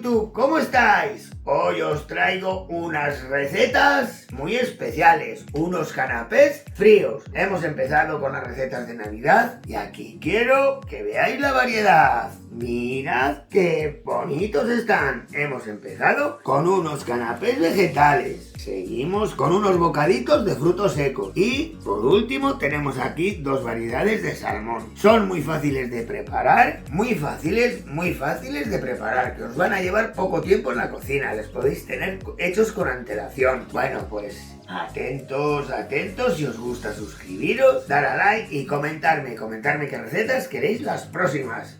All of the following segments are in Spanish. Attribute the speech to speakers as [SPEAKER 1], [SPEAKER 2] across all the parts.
[SPEAKER 1] YouTube, ¿cómo estáis? Hoy os traigo unas recetas muy especiales, unos canapés fríos. Hemos empezado con las recetas de Navidad y aquí quiero que veáis la variedad. Mirad qué bonitos están. Hemos empezado con unos canapés vegetales. Seguimos con unos bocaditos de frutos secos. Y por último tenemos aquí dos variedades de salmón. Son muy fáciles de preparar, muy fáciles de preparar, que os van a llevar poco tiempo en la cocina. Les podéis tener hechos con antelación. Bueno, pues atentos, si os gusta suscribiros, dar a like y comentarme qué recetas queréis las próximas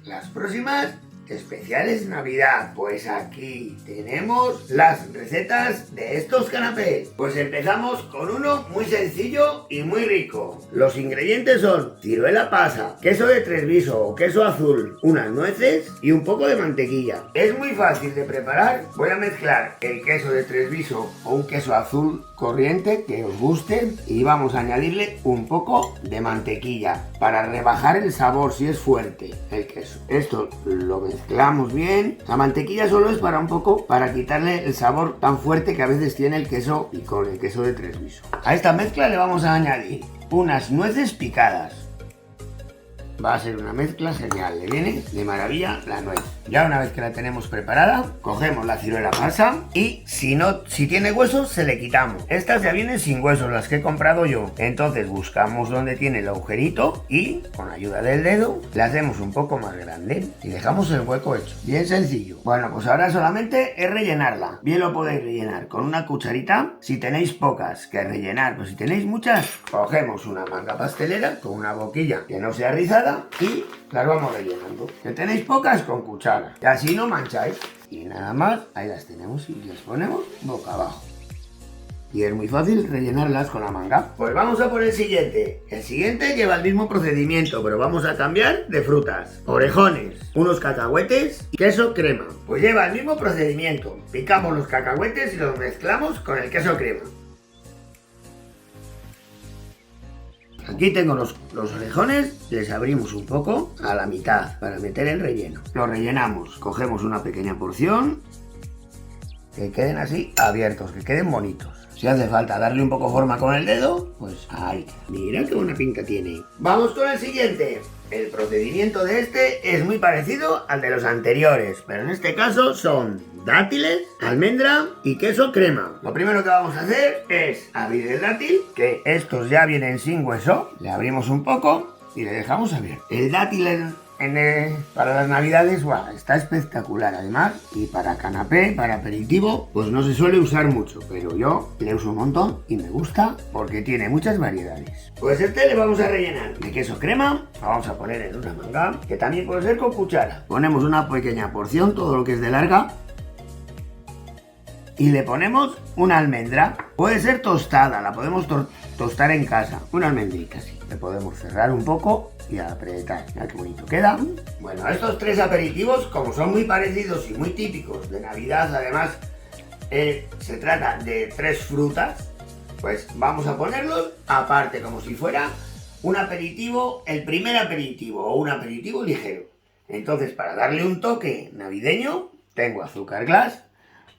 [SPEAKER 1] especiales Navidad. Pues aquí tenemos las recetas de estos canapés. Pues empezamos con uno muy sencillo y muy rico. Los ingredientes son ciruela pasa, queso de Treviso o queso azul, unas nueces y un poco de mantequilla. Es muy fácil de preparar. Voy a mezclar el queso de Treviso o un queso azul corriente que os guste y vamos a añadirle un poco de mantequilla para rebajar el sabor si es fuerte el queso. Esto lo mezclamos bien. La mantequilla solo es para quitarle el sabor tan fuerte que a veces tiene el queso y con el queso de Treviso. A esta mezcla le vamos a añadir unas nueces picadas. Va a ser una mezcla genial, le viene de maravilla la nuez. Ya una vez que la tenemos preparada, cogemos la ciruela pasa y si tiene huesos se le quitamos. Estas ya vienen sin huesos, las que he comprado yo. Entonces buscamos donde tiene el agujerito y con ayuda del dedo le hacemos un poco más grande y dejamos el hueco hecho. Bien sencillo. Bueno, pues ahora solamente es rellenarla. Bien lo podéis rellenar con una cucharita. Si tenéis pocas que rellenar, pues si tenéis muchas, cogemos una manga pastelera con una boquilla que no sea rizada y las vamos rellenando. Que tenéis pocas, con cuchara. Y así no mancháis. Y nada más, ahí las tenemos y las ponemos boca abajo. Y es muy fácil rellenarlas con la manga. Pues vamos a por el siguiente. El siguiente lleva el mismo procedimiento, pero vamos a cambiar de frutas. Orejones, unos cacahuetes y queso crema. Pues lleva el mismo procedimiento. Picamos los cacahuetes y los mezclamos con el queso crema. Aquí tengo los orejones, les abrimos un poco a la mitad para meter el relleno. Lo rellenamos, cogemos una pequeña porción, que queden así abiertos, que queden bonitos. Si hace falta darle un poco forma con el dedo, pues ahí. Mira qué buena pinta tiene. Vamos con el siguiente. El procedimiento de este es muy parecido al de los anteriores, pero en este caso son dátiles, almendra y queso crema. Lo primero que vamos a hacer es abrir el dátil, que estos ya vienen sin hueso. Le abrimos un poco y le dejamos abierto. El dátil para las navidades, wow, está espectacular además. Y para canapé, para aperitivo, pues no se suele usar mucho, pero yo le uso un montón y me gusta porque tiene muchas variedades. Pues este le vamos a rellenar de queso crema. Lo vamos a poner en una manga, que también puede ser con cuchara. Ponemos una pequeña porción, todo lo que es de larga. Y le ponemos una almendra. Puede ser tostada, la podemos tostar en casa. Una almendrita así. Le podemos cerrar un poco y apretar. Mira qué bonito queda. Bueno, estos tres aperitivos, como son muy parecidos y muy típicos de Navidad, además se trata de tres frutas, pues vamos a ponerlos aparte, como si fuera un aperitivo, el primer aperitivo o un aperitivo ligero. Entonces, para darle un toque navideño, tengo azúcar glass.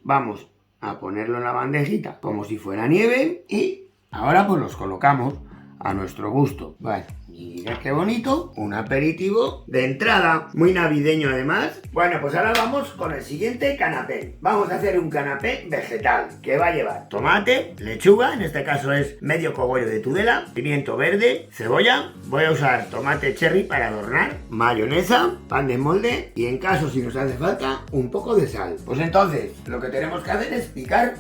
[SPEAKER 1] Vamos a ponerlo en la bandejita como si fuera nieve y ahora pues los colocamos a nuestro gusto. Vale, mira qué bonito, un aperitivo de entrada, muy navideño además. Bueno, pues ahora vamos con el siguiente canapé. Vamos a hacer un canapé vegetal que va a llevar tomate, lechuga, en este caso es medio cogollo de Tudela, pimiento verde, cebolla. Voy a usar tomate cherry para adornar, mayonesa, pan de molde y en caso si nos hace falta un poco de sal. Pues entonces lo que tenemos que hacer es picar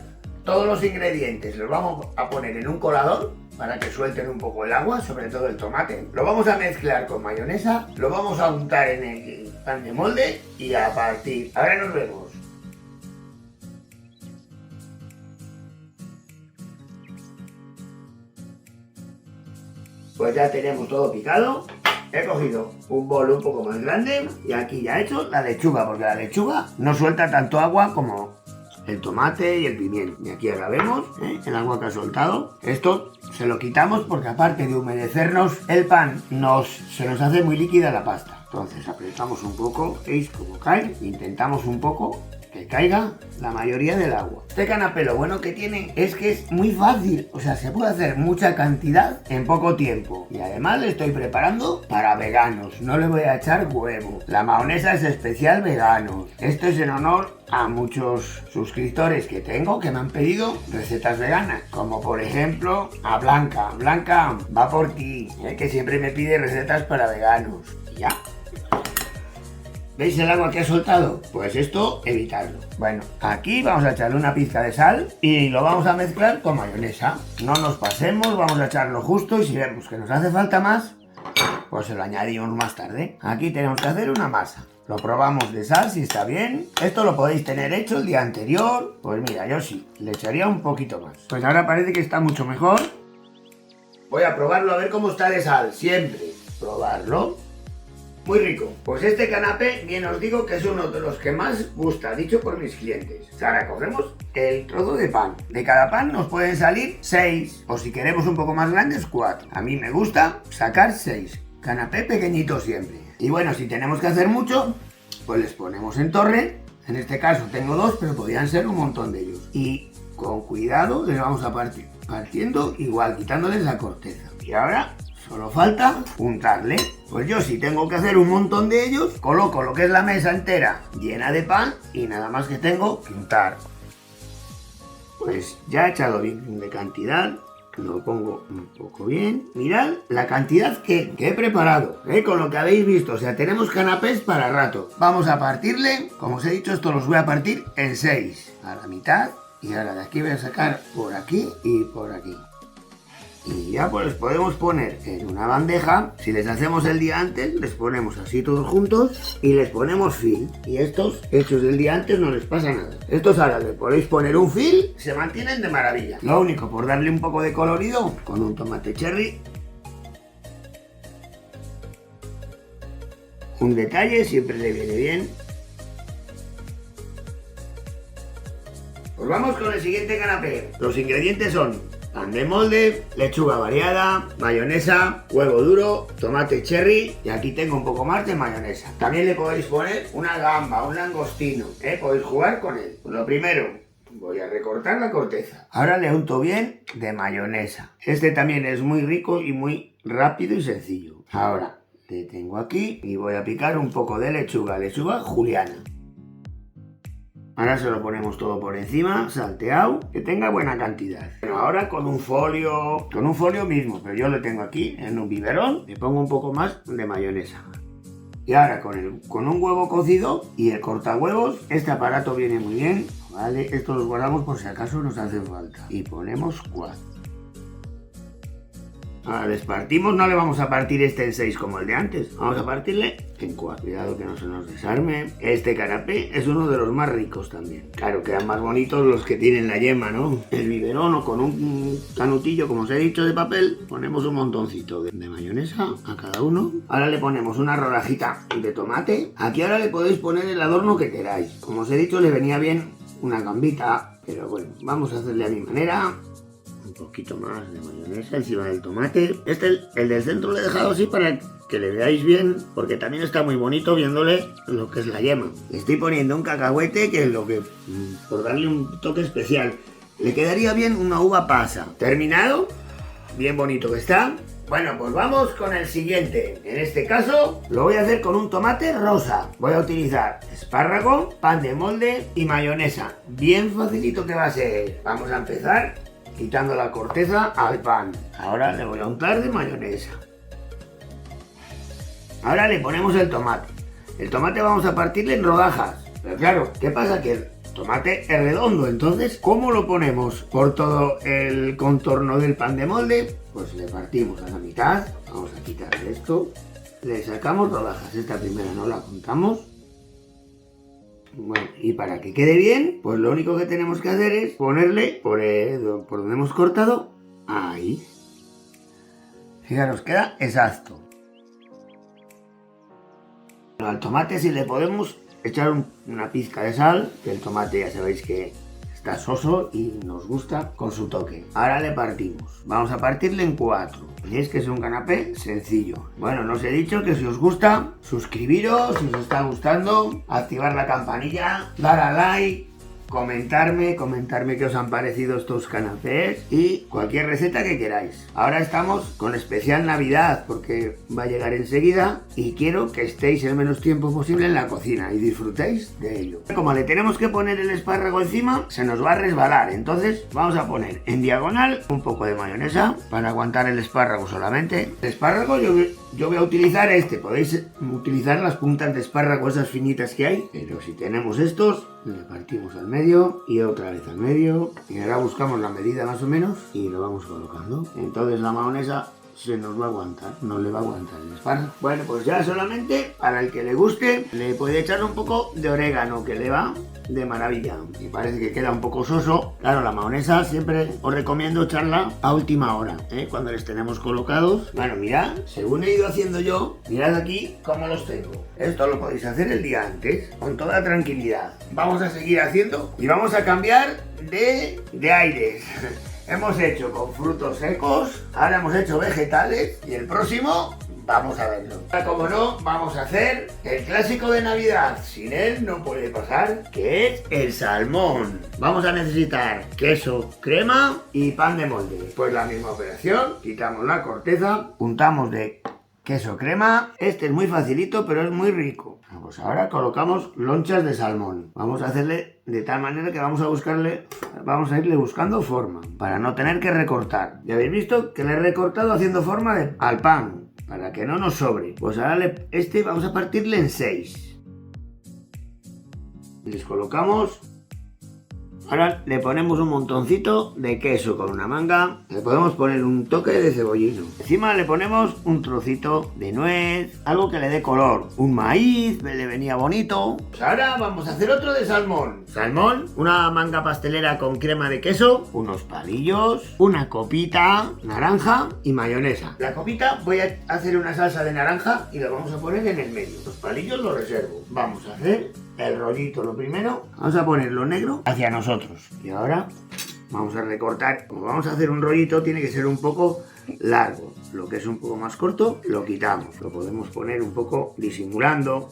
[SPEAKER 1] todos los ingredientes. Los vamos a poner en un colador para que suelten un poco el agua, sobre todo el tomate. Lo vamos a mezclar con mayonesa, lo vamos a untar en el pan de molde y a partir. Ahora nos vemos. Pues ya tenemos todo picado. He cogido un bol un poco más grande y aquí ya he hecho la lechuga, porque la lechuga no suelta tanto agua como el tomate y el pimiento. Y aquí ahora vemos el agua que ha soltado. Esto se lo quitamos porque aparte de humedecernos el pan, se nos hace muy líquida la pasta. Entonces apretamos un poco, ¿veis cómo cae? Intentamos un poco que caiga la mayoría del agua. Este canapé lo bueno que tiene es que es muy fácil, o sea, se puede hacer mucha cantidad en poco tiempo. Y además le estoy preparando para veganos, no le voy a echar huevo. La mayonesa es especial veganos. Esto es en honor a muchos suscriptores que tengo que me han pedido recetas veganas, como por ejemplo a Blanca. Blanca, va por ti, que siempre me pide recetas para veganos. Y ya. ¿Veis el agua que ha soltado? Pues esto, evitarlo. Bueno, aquí vamos a echarle una pizca de sal y lo vamos a mezclar con mayonesa. No nos pasemos, vamos a echarlo justo y si vemos que nos hace falta más, pues se lo añadimos más tarde. Aquí tenemos que hacer una masa. Lo probamos de sal si está bien. Esto lo podéis tener hecho el día anterior. Pues mira, yo sí, le echaría un poquito más. Pues ahora parece que está mucho mejor. Voy a probarlo a ver cómo está de sal. Siempre probarlo. Muy rico. Pues este canapé, bien os digo que es uno de los que más gusta, dicho por mis clientes. Ahora cogemos el trozo de pan. De cada pan nos pueden salir 6, o si queremos un poco más grandes, 4. A mí me gusta sacar 6. Canapé pequeñito siempre. Y bueno, si tenemos que hacer mucho, pues les ponemos en torre. En este caso tengo 2, pero podrían ser un montón de ellos. Y con cuidado les vamos a partiendo igual, quitándoles la corteza. Y ahora solo falta untarle. Pues yo si tengo que hacer un montón de ellos, coloco lo que es la mesa entera llena de pan y nada más que tengo que untar. Pues ya he echado bien de cantidad. Lo pongo un poco bien. Mirad la cantidad que he preparado, con lo que habéis visto. O sea, tenemos canapés para rato. Vamos a partirle. Como os he dicho, esto los voy a partir en 6. A la mitad. Y ahora de aquí voy a sacar por aquí y por aquí. Y ya pues les podemos poner en una bandeja. Si les hacemos el día antes, les ponemos así todos juntos y les ponemos fil. Y estos hechos del día antes no les pasa nada. Estos ahora le podéis poner un fil, se mantienen de maravilla. Lo único, por darle un poco de colorido, con un tomate cherry. Un detalle siempre le viene bien. Pues vamos con el siguiente canapé. Los ingredientes son pan de molde, lechuga variada, mayonesa, huevo duro, tomate cherry y aquí tengo un poco más de mayonesa. También le podéis poner una gamba, un langostino, podéis jugar con él. Lo primero, voy a recortar la corteza. Ahora le unto bien de mayonesa. Este también es muy rico y muy rápido y sencillo. Ahora le tengo aquí y voy a picar un poco de lechuga juliana. Ahora se lo ponemos todo por encima, salteado, que tenga buena cantidad. Bueno, ahora con un folio mismo, pero yo lo tengo aquí en un biberón, le pongo un poco más de mayonesa. Y ahora con un huevo cocido y el cortahuevos, este aparato viene muy bien, ¿vale? Esto los guardamos por si acaso nos hace falta. Y ponemos 4. Ahora les partimos, no le vamos a partir este en 6 como el de antes, vamos a partirle en 4. Cuidado que no se nos desarme. Este canapé es uno de los más ricos también. Claro, quedan más bonitos los que tienen la yema, ¿no? El biberón o con un canutillo, como os he dicho, de papel, ponemos un montoncito de mayonesa a cada uno. Ahora le ponemos una rodajita de tomate. Aquí ahora le podéis poner el adorno que queráis. Como os he dicho, le venía bien una gambita, pero bueno, vamos a hacerle a mi manera. Un poquito más de mayonesa encima del tomate. El del centro lo he dejado así para que le veáis bien, porque también está muy bonito viéndole lo que es la yema. Le estoy poniendo un cacahuete, que es lo que, por darle un toque especial, le quedaría bien una uva pasa. Terminado, bien bonito que está. Bueno, pues vamos con el siguiente. En este caso lo voy a hacer con un tomate rosa. Voy a utilizar espárrago, pan de molde y mayonesa. Bien facilito que va a ser. Vamos a empezar quitando la corteza al pan. Ahora le voy a untar de mayonesa. Ahora le ponemos el tomate. El tomate vamos a partirle en rodajas. Pero claro, ¿qué pasa? Que el tomate es redondo. Entonces, ¿cómo lo ponemos por todo el contorno del pan de molde? Pues le partimos a la mitad. Vamos a quitar esto. Le sacamos rodajas. Esta primera no la contamos. Bueno, y para que quede bien, pues lo único que tenemos que hacer es ponerle por donde hemos cortado, ahí. Fijaros, queda exacto. Al tomate sí le podemos echar una pizca de sal, que el tomate ya sabéis que está soso y nos gusta con su toque. Ahora le partimos. Vamos a partirle en 4. Y es que es un canapé sencillo. Bueno, no os he dicho que si os gusta, suscribiros, si os está gustando, activar la campanilla, dar a like, comentarme qué os han parecido estos canapés y cualquier receta que queráis. Ahora estamos con especial Navidad porque va a llegar enseguida y quiero que estéis el menos tiempo posible en la cocina y disfrutéis de ello. Como le tenemos que poner el espárrago encima, se nos va a resbalar, entonces vamos a poner en diagonal un poco de mayonesa para aguantar el espárrago solamente. El espárrago yo voy a utilizar podéis utilizar las puntas de espárrago, esas finitas que hay, pero si tenemos estos, le partimos al medio y otra vez al medio y ahora buscamos la medida más o menos y lo vamos colocando. Entonces la mayonesa se nos va a aguantar, no le va a aguantar el espárrago. Bueno, pues ya solamente para el que le guste le puede echar un poco de orégano que le va de maravilla. Y parece que queda un poco soso. Claro, la mayonesa siempre os recomiendo echarla a última hora, cuando les tenemos colocados. Bueno, mirad, según he ido haciendo yo, mirad aquí cómo los tengo. Esto lo podéis hacer el día antes, con toda tranquilidad. Vamos a seguir haciendo y vamos a cambiar de aires. Hemos hecho con frutos secos, ahora hemos hecho vegetales y el próximo vamos a verlo. Como no, vamos a hacer el clásico de Navidad, sin él no puede pasar, que es el salmón. Vamos a necesitar queso, crema y pan de molde. Pues la misma operación, quitamos la corteza, untamos de queso crema. Este es muy facilito pero es muy rico. Pues ahora colocamos lonchas de salmón. Vamos a hacerle de tal manera que vamos a irle buscando forma para no tener que recortar. Ya habéis visto que le he recortado haciendo forma al pan para que no nos sobre. Pues ahora vamos a partirle en 6. Les colocamos. Ahora le ponemos un montoncito de queso con una manga. Le podemos poner un toque de cebollino. Encima le ponemos un trocito de nuez, algo que le dé color. Un maíz, le venía bonito. Pues ahora vamos a hacer otro de salmón. Salmón, una manga pastelera con crema de queso, unos palillos, una copita, naranja y mayonesa. La copita voy a hacer una salsa de naranja y la vamos a poner en el medio. Los palillos los reservo. Vamos a hacer el rollito lo primero. Vamos a ponerlo negro hacia nosotros. Y ahora vamos a recortar. Como vamos a hacer un rollito, tiene que ser un poco largo. Lo que es un poco más corto, lo quitamos. Lo podemos poner un poco disimulando,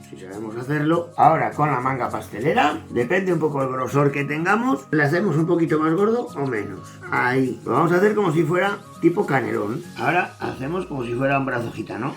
[SPEAKER 1] si sabemos hacerlo. Ahora con la manga pastelera, depende un poco del grosor que tengamos, le hacemos un poquito más gordo o menos. Ahí. Lo vamos a hacer como si fuera tipo canelón. Ahora hacemos como si fuera un brazo gitano.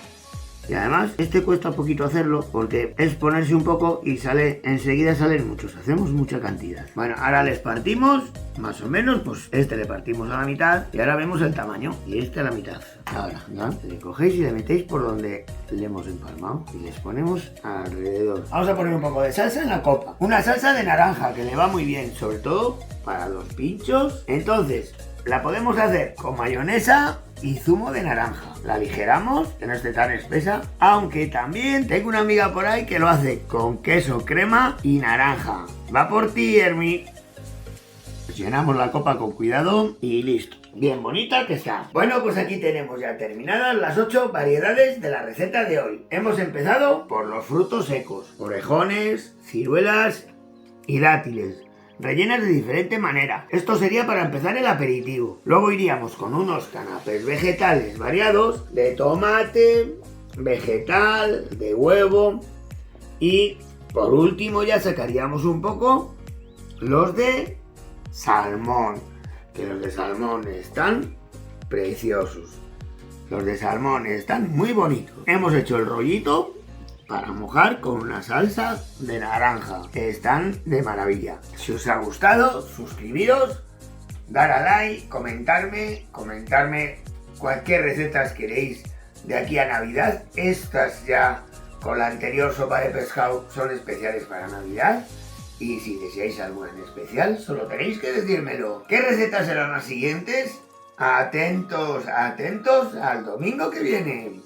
[SPEAKER 1] Y además, cuesta un poquito hacerlo porque es ponerse un poco y enseguida salen muchos. Hacemos mucha cantidad. Bueno, ahora les partimos, más o menos, pues le partimos a la mitad y ahora vemos el tamaño. Y a la mitad. Ahora, ¿ya? Le cogéis y le metéis por donde le hemos empalmado y les ponemos alrededor. Vamos a poner un poco de salsa en la copa. Una salsa de naranja que le va muy bien, sobre todo para los pinchos. Entonces, la podemos hacer con mayonesa y zumo de naranja. La aligeramos, que no esté tan espesa, aunque también tengo una amiga por ahí que lo hace con queso, crema y naranja. Va por ti, Hermi. Llenamos la copa con cuidado y listo. Bien bonita que está. Bueno, pues aquí tenemos ya terminadas las 8 variedades de la receta de hoy. Hemos empezado por los frutos secos, orejones, ciruelas y dátiles, rellenas de diferente manera. Esto sería para empezar el aperitivo. Luego iríamos con unos canapés vegetales variados de tomate, vegetal, de huevo y por último ya sacaríamos un poco los de salmón, que los de salmón están preciosos. Los de salmón están muy bonitos. Hemos hecho el rollito para mojar con una salsa de naranja. Están de maravilla. Si os ha gustado, suscribiros, dar a like, comentarme cualquier receta queréis de aquí a Navidad. Estas ya con la anterior sopa de pescado son especiales para Navidad. Y si deseáis alguna en especial, solo tenéis que decírmelo. ¿Qué recetas serán las siguientes? Atentos al domingo que viene.